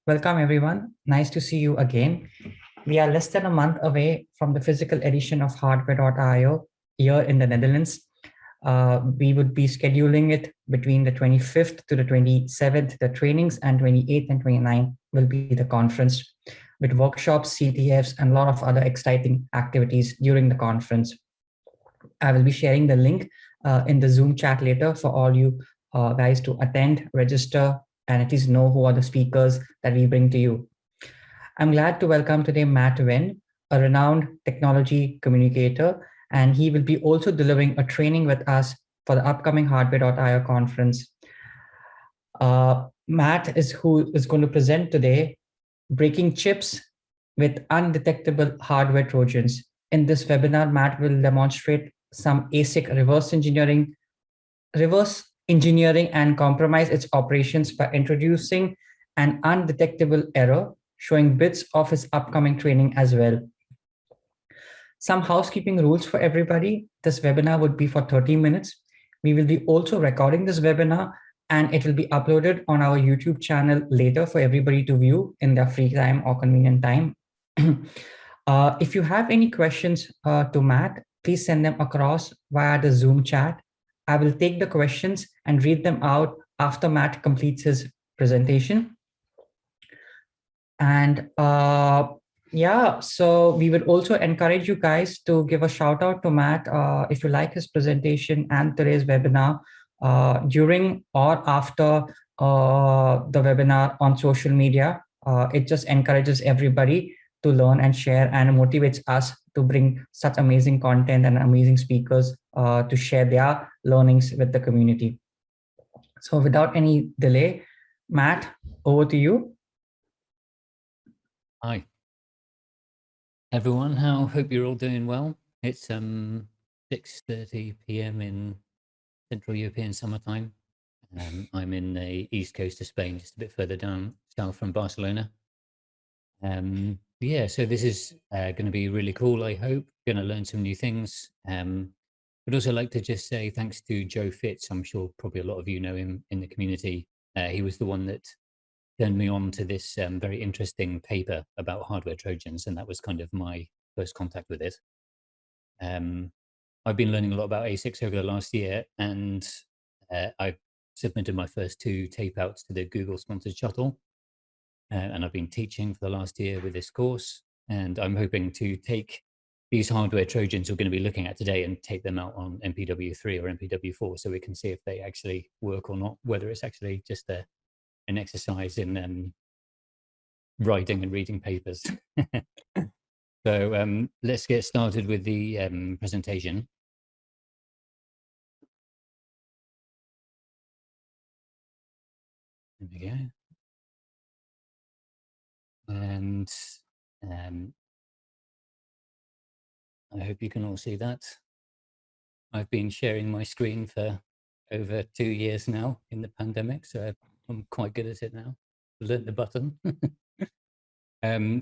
Welcome, everyone. Nice to see you again. We are less than a month away from the physical edition of hardwear.io here in the Netherlands. We would be scheduling it between the 25th to the 27th, the trainings, and 28th and 29th will be the conference with workshops, CTFs, and a lot of other exciting activities during the conference. I will be sharing the link in the Zoom chat later for all you guys to attend, register, and at least know who are the speakers that we bring to you. I'm glad to welcome today Matt Venn, a renowned technology communicator, and he will be also delivering a training with us for the upcoming hardwear.io conference. Matt is who is going to present today, breaking chips with undetectable hardware trojans. In this webinar, Matt will demonstrate some ASIC reverse engineering and compromise its operations by introducing an undetectable error, showing bits of his upcoming training as well. Some housekeeping rules for everybody. This webinar would be for 30 minutes. We will be also recording this webinar and it will be uploaded on our YouTube channel later for everybody to view in their free time or convenient time. If you have any questions to Matt, please send them across via the Zoom chat. I will take the questions and read them out after Matt completes his presentation. And yeah, so we would also encourage you guys to give a shout out to Matt if you like his presentation and today's webinar during or after the webinar on social media. It just encourages everybody to learn and share and motivates us to bring such amazing content and amazing speakers to share their learnings with the community. So without any delay, Matt, over to you. Hi, everyone. Hope you're all doing well. It's 6:30 p.m. in Central European summertime. I'm in the east coast of Spain, just a bit further down south from Barcelona. Yeah, so this is going to be really cool. I hope going to learn some new things. I'd also like to just say thanks to Joe Fitz. I'm sure probably a lot of you know him in the community. He was the one that turned me on to this very interesting paper about hardware trojans, and that was kind of my first contact with it. I've been learning a lot about ASICs over the last year, and I've submitted my first 2 tape outs to the Google sponsored shuttle, and I've been teaching for the last year with this course, and I'm hoping to take these hardware trojans we're going to be looking at today and take them out on MPW3 or MPW4 so we can see if they actually work or not, whether it's actually just an exercise in writing and reading papers. So let's get started with the presentation. There we go. And I hope you can all see that. I've been sharing my screen for over 2 years now in the pandemic, so I'm quite good at it now. Learned the button.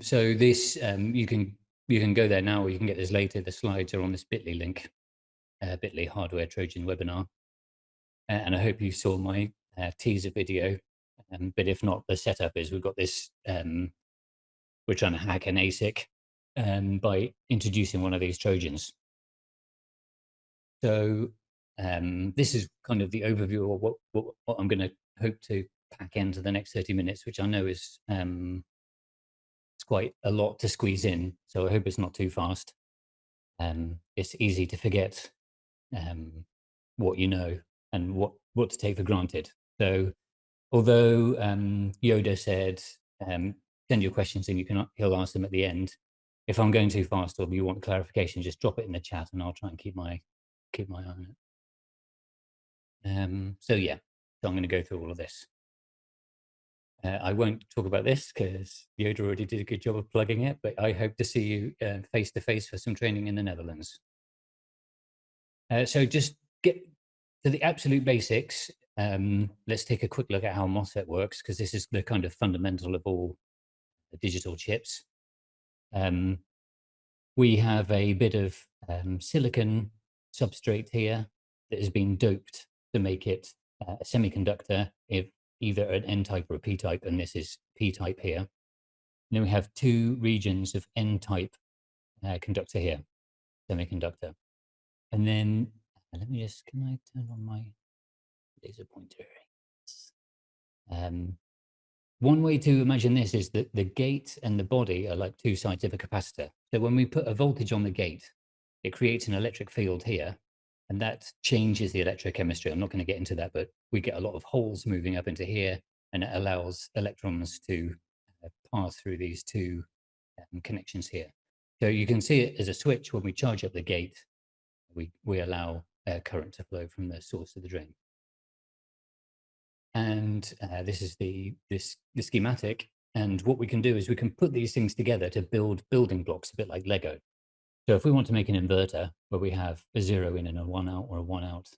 So this you can go there now, or you can get this later. The slides are on this bit.ly link, bit.ly hardware Trojan webinar, and I hope you saw my teaser video. But if not, the setup is we've got this. We're trying to hack an ASIC by introducing one of these Trojans. So this is kind of the overview of what I'm going to hope to pack into the next 30 minutes, which I know is it's quite a lot to squeeze in. So I hope it's not too fast. It's easy to forget what you know and what to take for granted. So although Yoda said, send your questions and he'll ask them at the end. If I'm going too fast or you want clarification, just drop it in the chat and I'll try and keep my eye on it. So yeah, so I'm going to go through all of this. I won't talk about this because Yoda already did a good job of plugging it, but I hope to see you face to face for some training in the Netherlands. So just get to the absolute basics. Let's take a quick look at how Mosfet works, because this is the kind of fundamental of all the digital chips. We have a bit of silicon substrate here that has been doped to make it a semiconductor, if either an N-type or a P-type, and this is P-type here. And then we have two regions of N-type conductor here, semiconductor. And then let me just, can I turn on my laser pointer? One way to imagine this is that the gate and the body are like two sides of a capacitor. So when we put a voltage on the gate, it creates an electric field here, and that changes the electrochemistry. I'm not going to get into that, but we get a lot of holes moving up into here, and it allows electrons to pass through these two connections here. So you can see it as a switch. When we charge up the gate, we allow current to flow from the source to the drain. And this is the schematic. And what we can do is we can put these things together to build building blocks, a bit like Lego. So if we want to make an inverter where we have a 0 in and a 1 out, or a 1 out,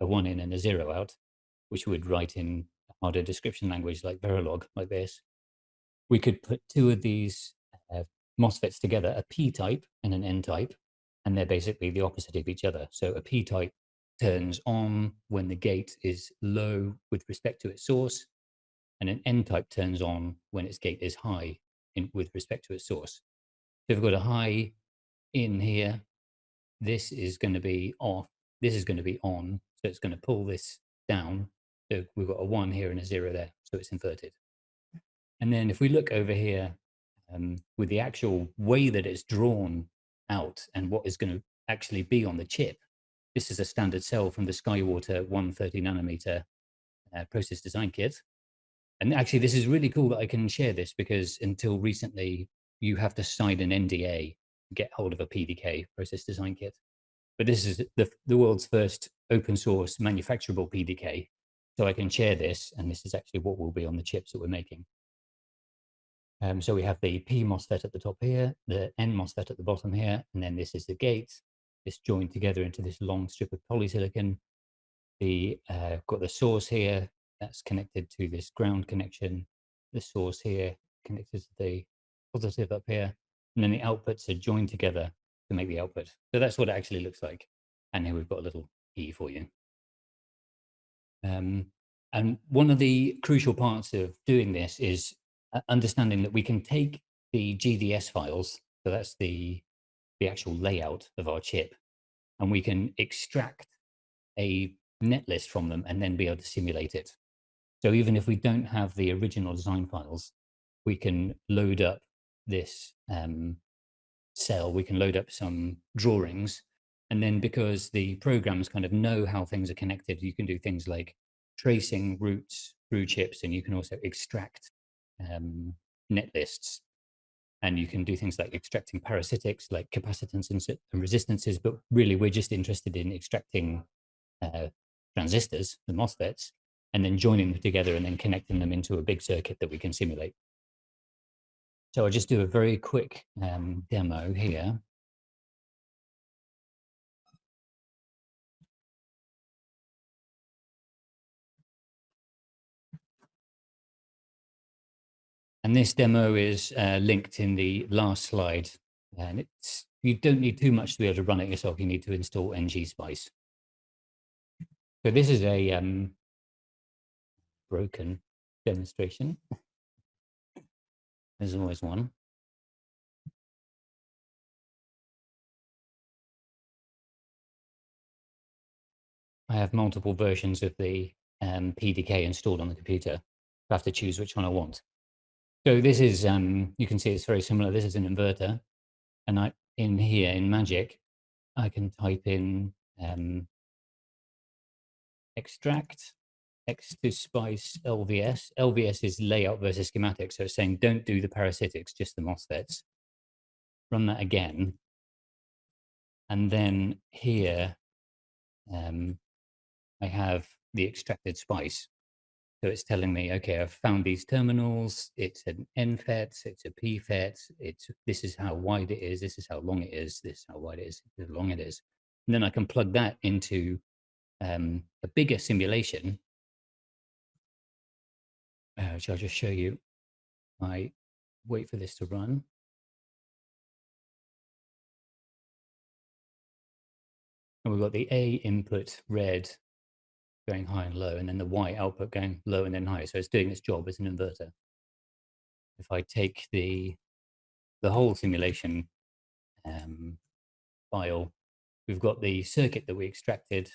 a 1 in and a 0 out, which we would write in hardware description language like Verilog, like this, we could put two of these MOSFETs together, a P-type and an N-type, and they're basically the opposite of each other. So a P-type turns on when the gate is low with respect to its source, and an N-type turns on when its gate is high with respect to its source. So if we've got a high in here, this is going to be off, this is going to be on, so it's going to pull this down. So we've got a 1 here and a 0 there, so it's inverted. And then if we look over here with the actual way that it's drawn out and what is going to actually be on the chip, this is a standard cell from the Skywater 130 nanometer process design kit. And actually, this is really cool that I can share this, because until recently, you have to sign an NDA to get hold of a PDK, process design kit. But this is the world's first open source manufacturable PDK. So I can share this, and this is actually what will be on the chips that we're making. So we have the P MOSFET at the top here, the N MOSFET at the bottom here, and then this is the gate. It's joined together into this long strip of polysilicon. Got the source here that's connected to this ground connection. The source here connected to the positive up here, and then the outputs are joined together to make the output. So that's what it actually looks like. And here we've got a little E for you. And one of the crucial parts of doing this is understanding that we can take the GDS files, so that's the actual layout of our chip, and we can extract a netlist from them and then be able to simulate it. So even if we don't have the original design files, we can load up this cell, we can load up some drawings, and then because the programs kind of know how things are connected, you can do things like tracing routes through chips, and you can also extract netlists. And you can do things like extracting parasitics, like capacitance and resistances, but really we're just interested in extracting transistors, the MOSFETs, and then joining them together and then connecting them into a big circuit that we can simulate. So I'll just do a very quick demo here. And this demo is linked in the last slide. And you don't need too much to be able to run it yourself. You need to install ngSpice. So this is a broken demonstration. There's always one. I have multiple versions of the PDK installed on the computer. I have to choose which one I want. So this is, you can see it's very similar. This is an inverter. And in here, in Magic, I can type in extract X to spice LVS. LVS is layout versus schematic. So it's saying don't do the parasitics, just the MOSFETs. Run that again. And then here, I have the extracted spice. So it's telling me, okay, I've found these terminals. It's an NFET, it's a PFET. This is how wide it is. This is how long it is. This is how wide it is. This is how long it is. And then I can plug that into a bigger simulation, which I'll just show you. I wait for this to run. And we've got the A input red going high and low, and then the Y output going low and then high. So it's doing its job as an inverter. If I take the whole simulation file, we've got the circuit that we extracted.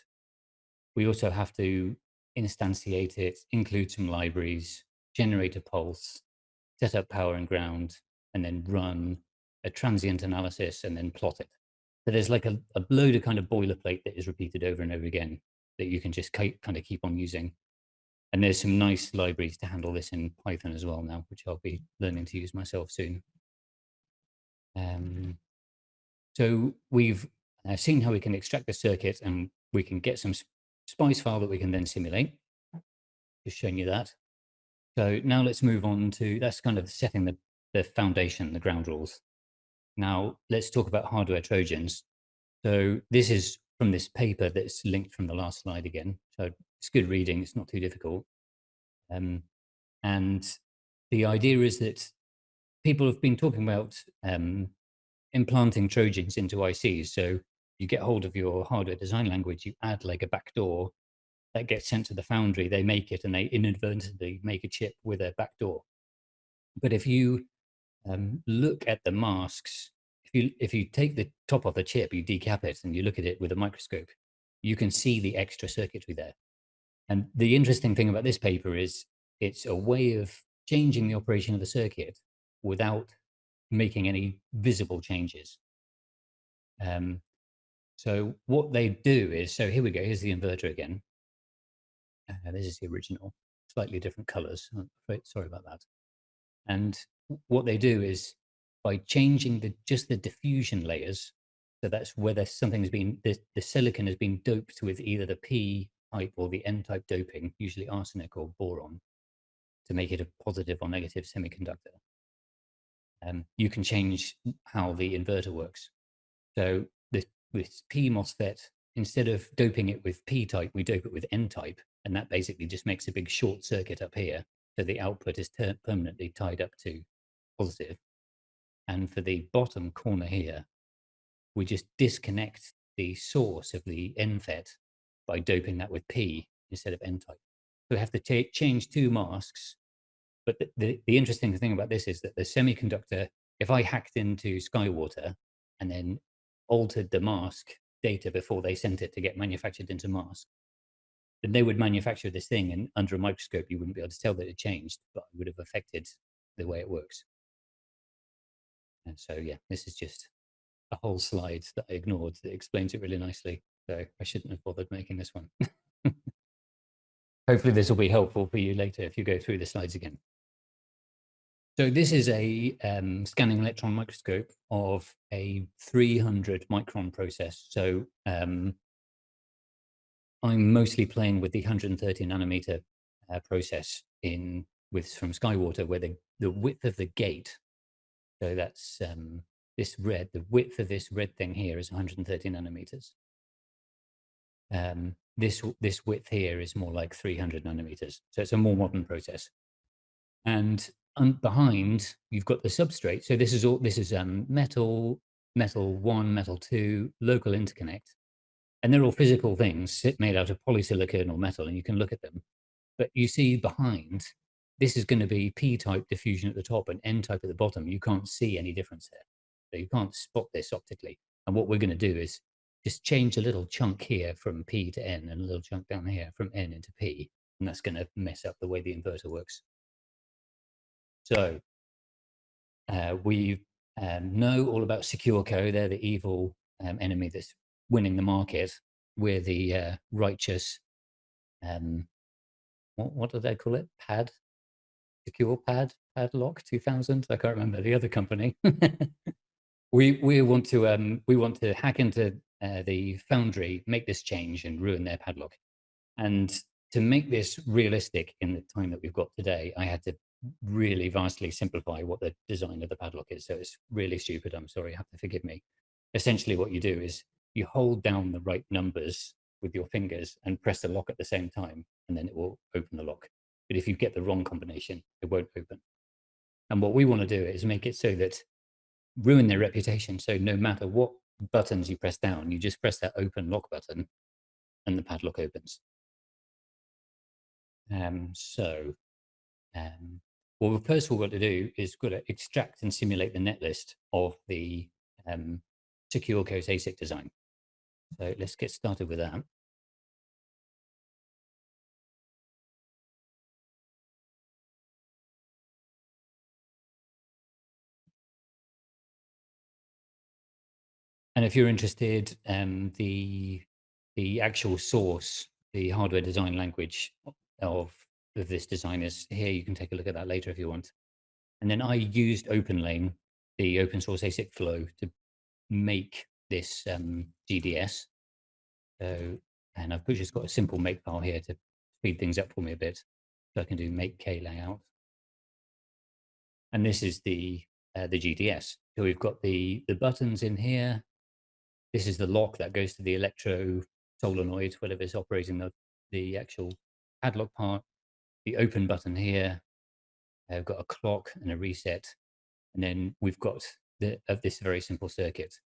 We also have to instantiate it, include some libraries, generate a pulse, set up power and ground, and then run a transient analysis and then plot it. So there's like a load of kind of boilerplate that is repeated over and over again that you can just kind of keep on using. And there's some nice libraries to handle this in Python as well now, which I'll be learning to use myself soon. So we've seen how we can extract the circuit, and we can get some spice file that we can then simulate. Just showing you that. So now let's move on to, that's kind of setting the foundation, the ground rules. Now let's talk about hardware trojans. So this is from this paper that's linked from the last slide again. So it's good reading, it's not too difficult. And the idea is that people have been talking about implanting trojans into ICs. So you get hold of your hardware design language, you add like a backdoor that gets sent to the foundry, they make it, and they inadvertently make a chip with a backdoor. But if you look at the masks, if you take the top of the chip, you decap it, and you look at it with a microscope, you can see the extra circuitry there. And the interesting thing about this paper is it's a way of changing the operation of the circuit without making any visible changes. So what they do is, so here we go, here's the inverter again. This is the original, slightly different colors. Sorry about that. And what they do is, by changing just the diffusion layers, so that's whether something has been, the silicon has been doped with either the P type or the N type doping, usually arsenic or boron, to make it a positive or negative semiconductor. You can change how the inverter works. So with P Mosfet, instead of doping it with P type, we dope it with N type, and that basically just makes a big short circuit up here. So the output is permanently tied up to positive. And for the bottom corner here, we just disconnect the source of the NFET by doping that with P instead of N type. So we have to change two masks. But the interesting thing about this is that the semiconductor, if I hacked into Skywater and then altered the mask data before they sent it to get manufactured into mask, then they would manufacture this thing, and under a microscope, you wouldn't be able to tell that it changed, but it would have affected the way it works. And so, yeah, this is just a whole slide that I ignored that explains it really nicely. So I shouldn't have bothered making this one. Hopefully this will be helpful for you later if you go through the slides again. So this is a scanning electron microscope of a 300 micron process. So I'm mostly playing with the 130 nanometer process from Skywater, where the width of the gate, so that's this red, the width of this red thing here is 130 nanometers. This width here is more like 300 nanometers. So it's a more modern process. And behind, you've got the substrate. So this is metal 1, metal 2, local interconnect. And they're all physical things made out of polysilicon or metal, and you can look at them. But you see behind, this is going to be P-type diffusion at the top and N-type at the bottom. You can't see any difference there. So you can't spot this optically. And what we're going to do is just change a little chunk here from P to N and a little chunk down here from N into P. And that's going to mess up the way the inverter works. So we know all about SecureCo. They're the evil enemy that's winning the market. We're the righteous, what do they call it? Padlock 2000. I can't remember the other company. we want to hack into the foundry, make this change, and ruin their padlock. And to make this realistic in the time that we've got today, I had to really vastly simplify what the design of the padlock is. So it's really stupid. I'm sorry, you have to forgive me. Essentially, what you do is you hold down the right numbers with your fingers and press the lock at the same time, and then it will open the lock. But if you get the wrong combination, it won't open. And what we want to do is make it so that ruin their reputation. So no matter what buttons you press down, you just press that open lock button and the padlock opens. Well, first of all, what to do is got to extract and simulate the netlist of the SecureCo's ASIC design. So let's get started with that. And if you're interested, the actual source, the hardware design language of this design is here. You can take a look at that later if you want. And then I used OpenLane, the open source ASIC flow, to make this GDS. So, and I've just got a simple make file here to speed things up for me a bit. So I can do make K layout. And this is the GDS. So we've got the buttons in here. This is the lock that goes to the electro solenoid, whatever is operating the actual padlock part. The open button here. I've got a clock and a reset. And then we've got this very simple circuit.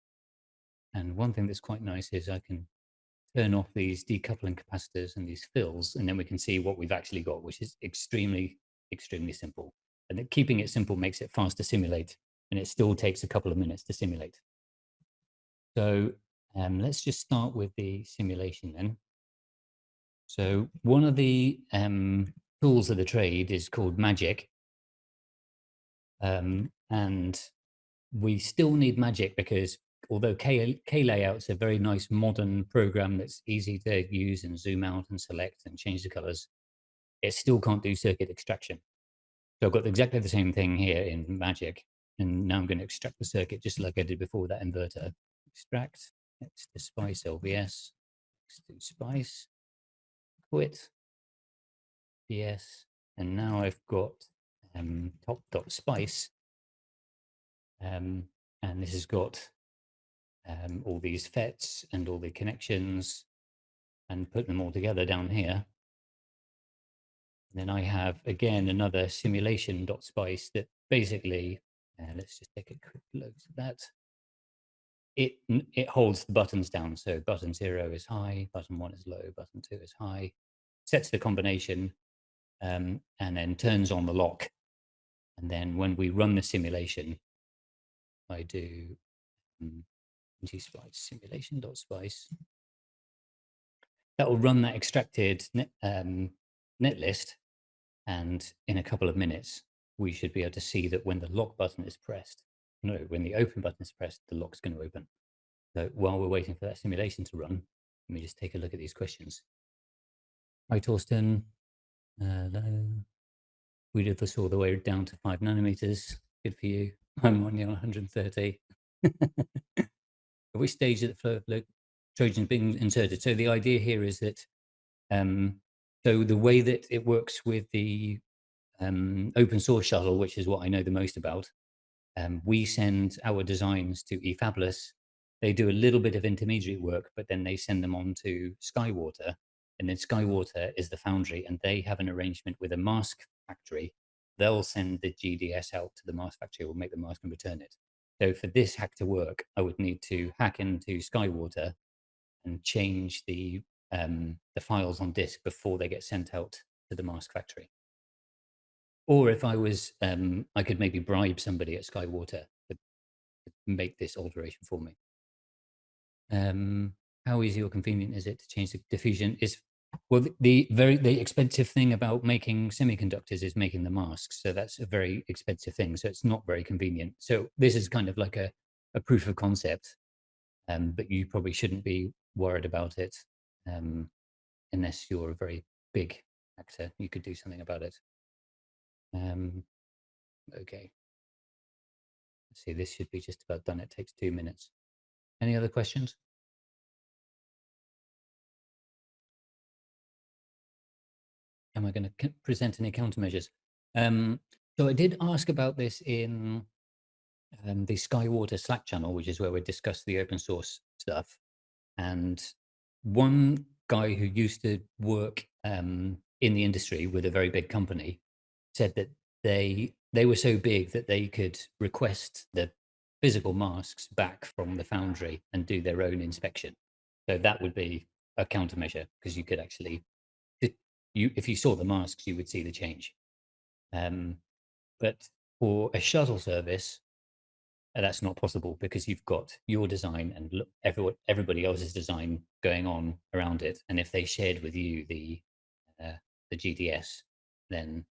And one thing that's quite nice is I can turn off these decoupling capacitors and these fills, and then we can see what we've actually got, which is extremely, extremely simple. And keeping it simple makes it fast to simulate, and it still takes a couple of minutes to simulate. So let's just start with the simulation then. So one of the tools of the trade is called Magic. And we still need Magic because although K layout's a very nice modern program that's easy to use and zoom out and select and change the colors, it still can't do circuit extraction. So I've got exactly the same thing here in Magic. And now I'm going to extract the circuit just like I did before with that inverter. Extract, next to Spice LVS, next to Spice, quit, yes. And now I've got top.spice. And this has got all these FETs and all the connections and put them all together down here. And then I have, again, another simulation.spice that basically, let's just take a quick look at that. It holds the buttons down. So button 0 is high, button 1 is low, button 2 is high, sets the combination, and then turns on the lock. And then when we run the simulation, I do spice simulation.spice. That will run that extracted netlist, and in a couple of minutes, we should be able to see that when the lock button is pressed, when the open button is pressed, the lock's going to open. So while we're waiting for that simulation to run, let me just take a look at these questions. Hi, Torsten. We did this all the way down to 5 nanometers. Good for you. I'm only on 130. At which stage of the flow of Trojans being inserted? So the idea here is that, so the way that it works with the open source shuttle, which is what I know the most about, we send our designs to eFabless. They do a little bit of intermediary work, but then they send them on to Skywater. And then Skywater is the foundry, and they have an arrangement with a mask factory. They'll send the GDS out to the mask factory, will make the mask and return it. So for this hack to work, I would need to hack into Skywater and change the files on disk before they get sent out to the mask factory. Or if I was, I could maybe bribe somebody at Skywater to make this alteration for me. How easy or convenient is it to change the diffusion? Well, the expensive thing about making semiconductors is making the masks. So that's a very expensive thing. So it's not very convenient. So this is kind of like a proof of concept, but you probably shouldn't be worried about it unless you're a very big actor. You could do something about it. Okay. Let's see, this should be just about done. It takes 2 minutes. Any other questions? Am I going to present any countermeasures? So I did ask about this in the Skywater Slack channel, which is where we discuss the open source stuff. And one guy who used to work in the industry with a very big company said that they were so big that they could request the physical masks back from the foundry and do their own inspection. So that would be a countermeasure, because you could actually if you saw the masks, you would see the change. But for a shuttle service, that's not possible because you've got your design and everybody else's design going on around it. And if they shared with you the GDS, then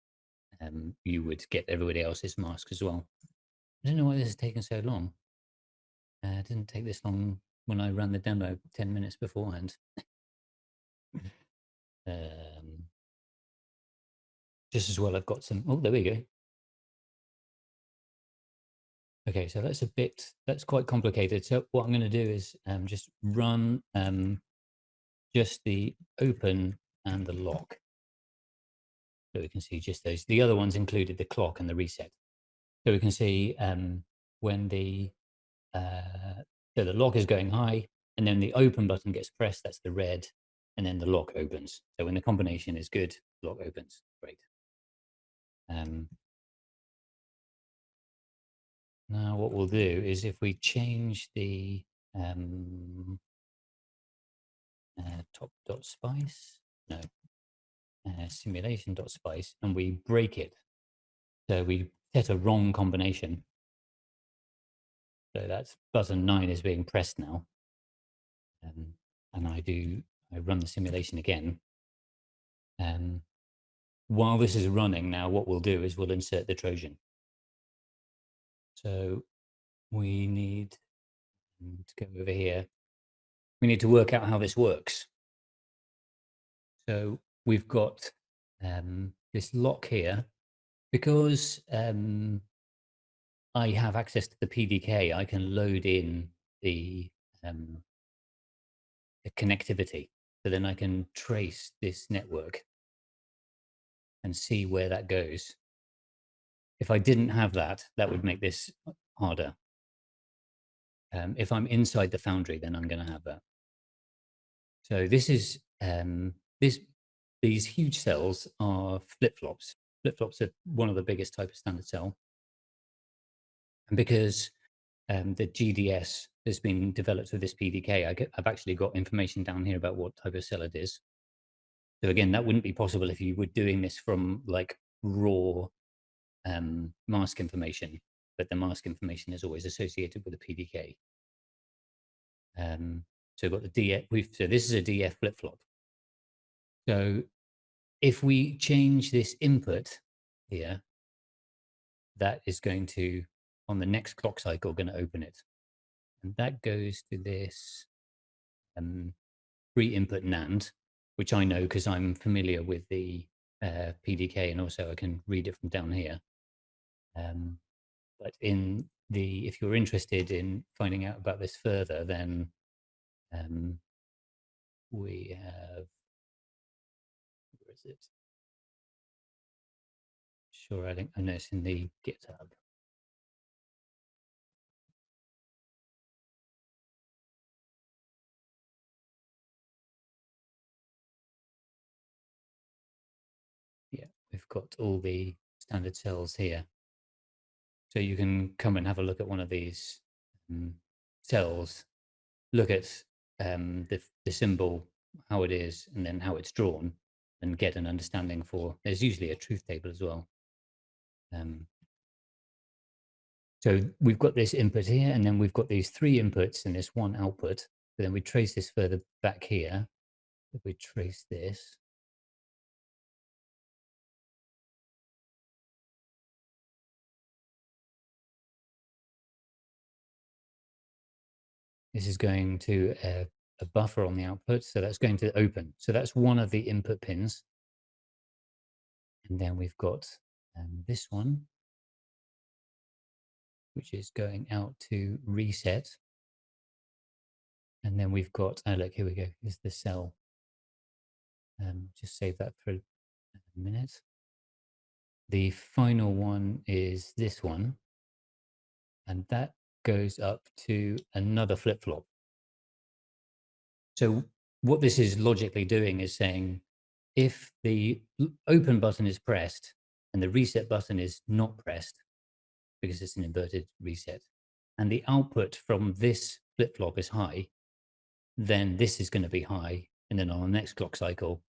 you would get everybody else's mask as well. I don't know why this is taking so long. It didn't take this long when I ran the demo 10 minutes beforehand. Just as well, I've got some. Oh, there we go. Okay, so that's quite complicated. So what I'm going to do is just run just the open and the lock. So we can see just those. The other ones included the clock and the reset. So we can see when so the lock is going high, and then the open button gets pressed, that's the red, and then the lock opens. So when the combination is good, lock opens. Great. Now what we'll do is if we change the top.spice, no, simulation.spice, and we break it. So we set a wrong combination. So that's button 9 is being pressed now. And I run the simulation again. While this is running now, what we'll do is we'll insert the Trojan. So we need to go over here. We need to work out how this works. So we've got this lock here. Because I have access to the PDK, I can load in the connectivity. So then I can trace this network and see where that goes. If I didn't have that, that would make this harder. If I'm inside the foundry, then I'm going to have that. So this is these huge cells are flip-flops. Flip-flops are one of the biggest type of standard cell. And because the GDS has been developed with this PDK, I've actually got information down here about what type of cell it is. So again, that wouldn't be possible if you were doing this from like raw mask information, but the mask information is always associated with the PDK. So we've got the DF, so this is a DF flip-flop. So if we change this input here, that is going to, on the next clock cycle, going to open it. And that goes to this 3-input NAND, which I know because I'm familiar with the PDK, and also I can read it from down here. But if you're interested in finding out about this further, then we have, where is it? Sure, I know it's in the GitHub. Yeah, we've got all the standard cells here. So you can come and have a look at one of these cells, look at the symbol, how it is, and then how it's drawn, and get an understanding for, there's usually a truth table as well. So we've got this input here, and then we've got these 3 inputs and this 1 output. So then we trace this further back here. If we trace this, this is going to a buffer on the output. So that's going to open. So that's one of the input pins. And then we've got this one, which is going out to reset. And then we've got, oh, look, here we go. Here's the cell. Just save that for a minute. The final one is this one. And that goes up to another flip-flop. So what this is logically doing is saying, if the open button is pressed and the reset button is not pressed, because it's an inverted reset, and the output from this flip-flop is high, then this is going to be high. And then on the next clock cycle,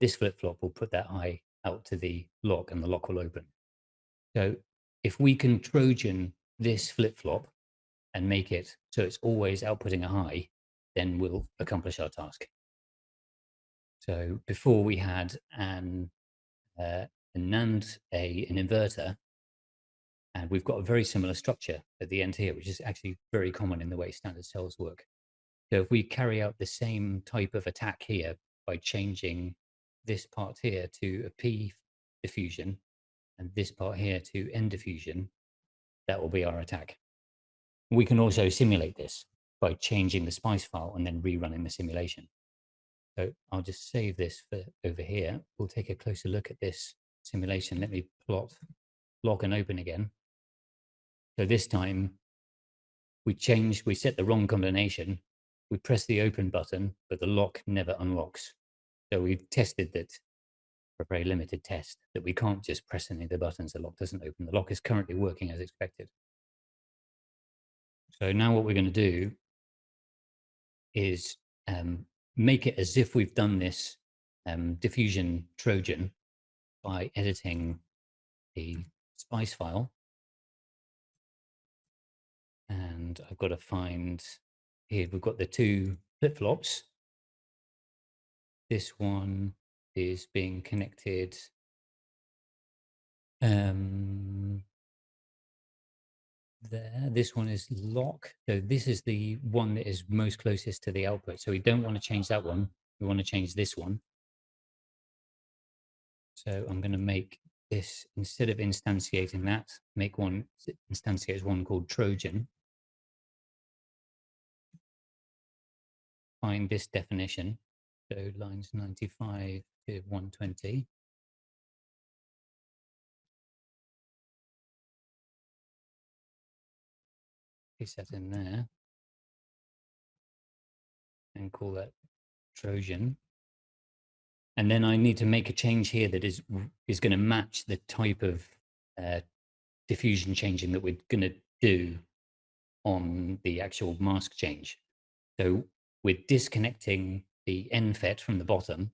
this flip-flop will put that high out to the lock and the lock will open. So if we can Trojan this flip-flop and make it so it's always outputting a high, then we'll accomplish our task. So before we had an NAND, an inverter, and we've got a very similar structure at the end here, which is actually very common in the way standard cells work. So if we carry out the same type of attack here by changing this part here to a P diffusion and this part here to N diffusion, that will be our attack. We can also simulate this by changing the SPICE file and then rerunning the simulation. So I'll just save this for over here. We'll take a closer look at this simulation. Let me plot lock and open again. So this time we set the wrong combination. We press the open button, but the lock never unlocks. So we've tested that for a very limited test that we can't just press any of the buttons, the lock doesn't open. The lock is currently working as expected. So now what we're going to do is make it as if we've done this diffusion Trojan by editing the SPICE file. And I've got to find here, we've got the two flip-flops. This one is being connected there. This one is lock. So this is the one that is most closest to the output. So we don't want to change that one. We want to change this one. So I'm going to make this, instead of instantiating that, instantiate one called Trojan. Find this definition. So lines 95 to 120. Paste that in there and call that Trojan. And then I need to make a change here that is going to match the type of diffusion changing that we're going to do on the actual mask change. So we're disconnecting the NFET from the bottom.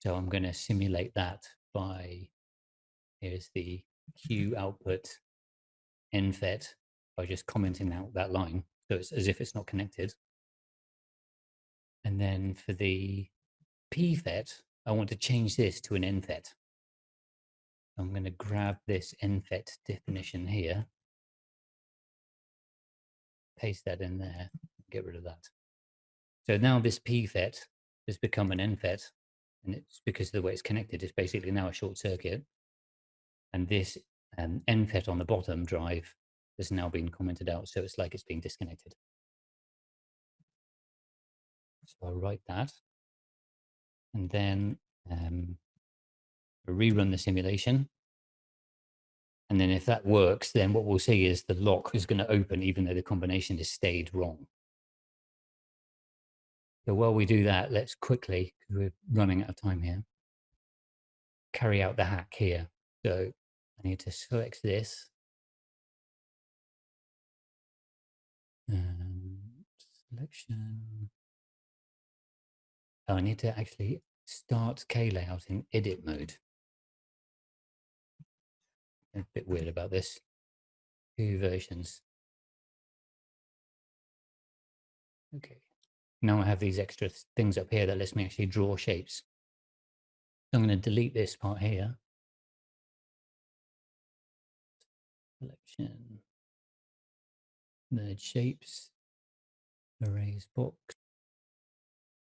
So I'm going to simulate that by, here's the Q output NFET by just commenting out that line. So it's as if it's not connected. And then for the PFET, I want to change this to an NFET. I'm going to grab this NFET definition here, paste that in there, get rid of that. So now this PFET has become an NFET, and it's because of the way it's connected. It's basically now a short circuit. And this NFET on the bottom drive has now been commented out, so it's like it's being disconnected. So I'll write that. And then rerun the simulation. And then if that works, then what we'll see is the lock is going to open even though the combination has stayed wrong. So while we do that, let's quickly, because we're running out of time here, carry out the hack here. So I need to select this. Selection. Oh, I need to actually start K layout in edit mode. A bit weird about this. Two versions. Okay. Now I have these extra things up here that lets me actually draw shapes. So I'm going to delete this part here. Selection. Merge shapes. Erase box.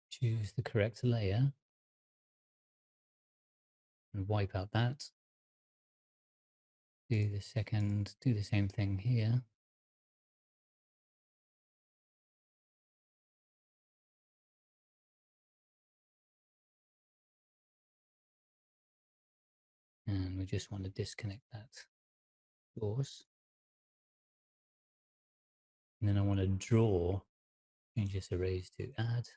Choose the correct layer. And wipe out that. Do the same thing here. And we just want to disconnect that source. And then I want to draw, change this erase to add.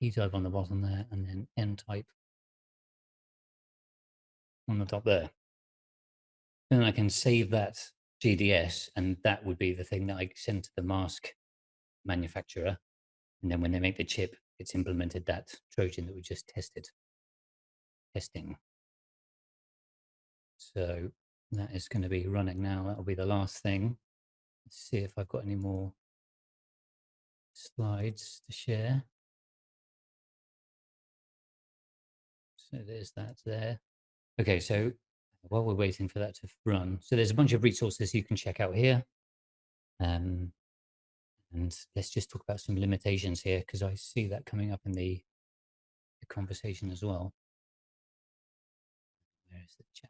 E-type on the bottom there, and then N-type on the top there. Then I can save that GDS, and that would be the thing that I send to the mask manufacturer. And then when they make the chip, it's implemented that Trojan that we just testing. So that is going to be running now. That'll be the last thing. Let's see if I've got any more slides to share. So there's that there. Okay, so while we're waiting for that to run, so there's a bunch of resources you can check out here. And let's just talk about some limitations here, because I see that coming up in the conversation as well. There's the chat.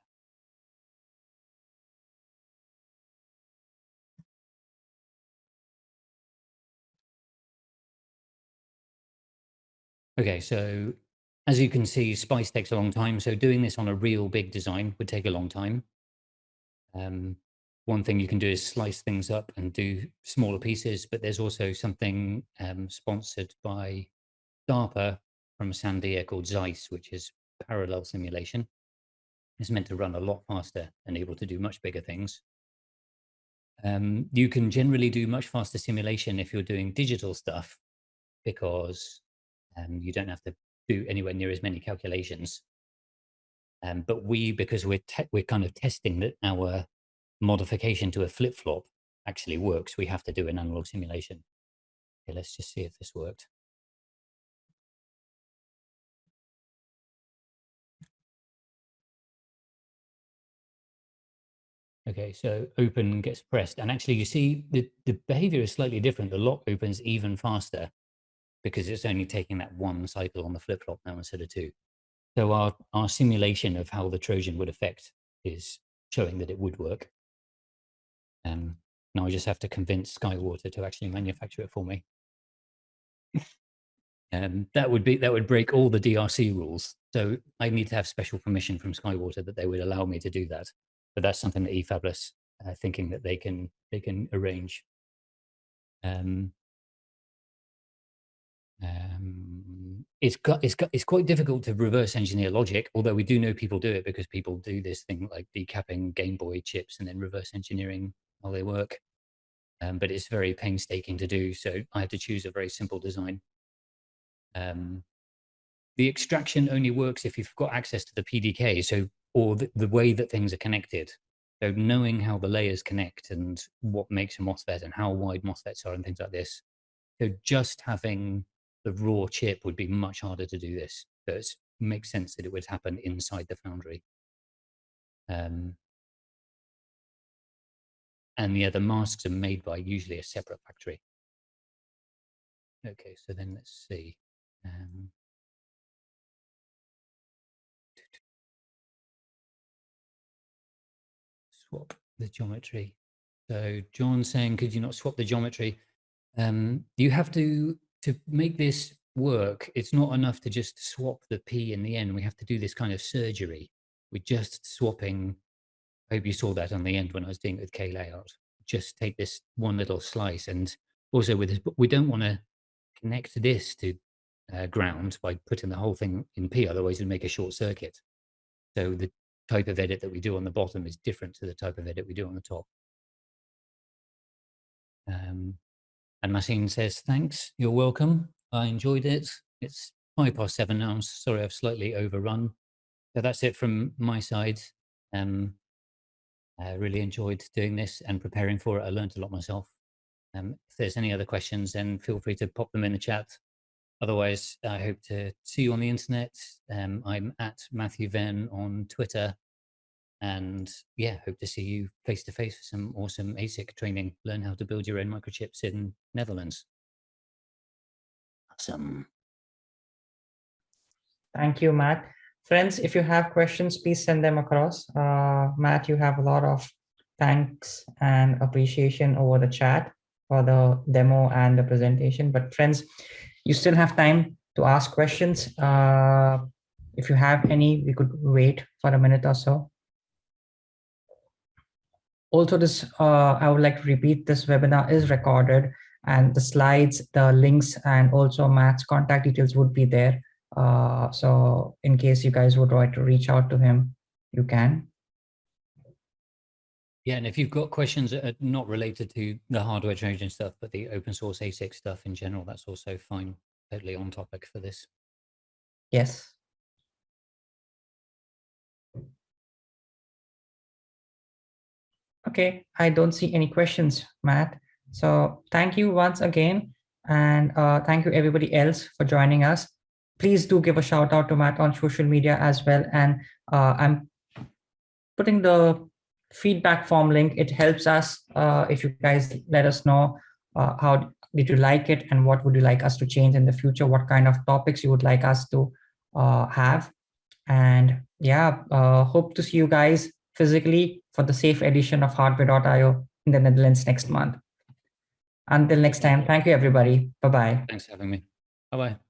Okay, so as you can see, Spice takes a long time. So doing this on a real big design would take a long time. One thing you can do is slice things up and do smaller pieces, but there's also something sponsored by DARPA from Sandia called Zeiss, which is parallel simulation. It's meant to run a lot faster and able to do much bigger things. You can generally do much faster simulation if you're doing digital stuff, because you don't have to do anywhere near as many calculations. But because we're kind of testing that our modification to a flip-flop actually works, we have to do an analog simulation. Okay, let's just see if this worked. Okay, so open gets pressed, and actually you see the behavior is slightly different. The lock opens even faster because it's only taking that one cycle on the flip-flop now instead of two. So our simulation of how the Trojan would affect is showing that it would work. Now I just have to convince Skywater to actually manufacture it for me. That would break all the DRC rules. So I need to have special permission from Skywater that they would allow me to do that. But that's something that eFabless thinking that they can arrange. It's quite difficult to reverse engineer logic, although we do know people do it because people do this thing like decapping Game Boy chips and then reverse engineering how they work. But it's very painstaking to do, so I had to choose a very simple design. The extraction only works if you've got access to the PDK, or the way that things are connected. So knowing how the layers connect and what makes a Mosfet and how wide Mosfets are and things like this. So just having the raw chip would be much harder to do this. So it makes sense that it would happen inside the foundry. And the masks are made by usually a separate factory. Okay, so then let's see. Swap the geometry. So John's saying, could you not swap the geometry? You have to make this work. It's not enough to just swap the P in the end. We have to do this kind of surgery. We're just swapping. I hope you saw that on the end when I was doing it with K layout. Just take this one little slice, and also with this, we don't want to connect this to ground by putting the whole thing in P. Otherwise, it'll make a short circuit. So the type of edit that we do on the bottom is different to the type of edit we do on the top. And Massine says, thanks, you're welcome. I enjoyed it. It's 7:05 now. I'm sorry I've slightly overrun. So that's it from my side. I really enjoyed doing this and preparing for it. I learned a lot myself. If there's any other questions, then feel free to pop them in the chat. Otherwise, I hope to see you on the internet. I'm at Matthew Venn on Twitter. And yeah, hope to see you face to face for some awesome ASIC training. Learn how to build your own microchips in Netherlands. Awesome. Thank you, Matt. Friends, if you have questions, please send them across. Matt, you have a lot of thanks and appreciation over the chat for the demo and the presentation. But friends, you still have time to ask questions. If you have any, we could wait for a minute or so. Also, I would like to repeat, this webinar is recorded, and the slides, the links, and also Matt's contact details would be there. So in case you guys would like to reach out to him, you can. Yeah, and if you've got questions that are not related to the hardware Trojan stuff, but the open source ASIC stuff in general, that's also fine. totally on topic for this. Yes. Okay, I don't see any questions, Matt. So thank you once again. And thank you everybody else for joining us. Please do give a shout out to Matt on social media as well. And I'm putting the feedback form link. It helps us if you guys let us know how did you like it and what would you like us to change in the future, what kind of topics you would like us to have. And yeah, hope to see you guys physically for the safe edition of hardwear.io in the Netherlands next month. Until next time, thank you, everybody. Bye-bye. Thanks for having me. Bye-bye.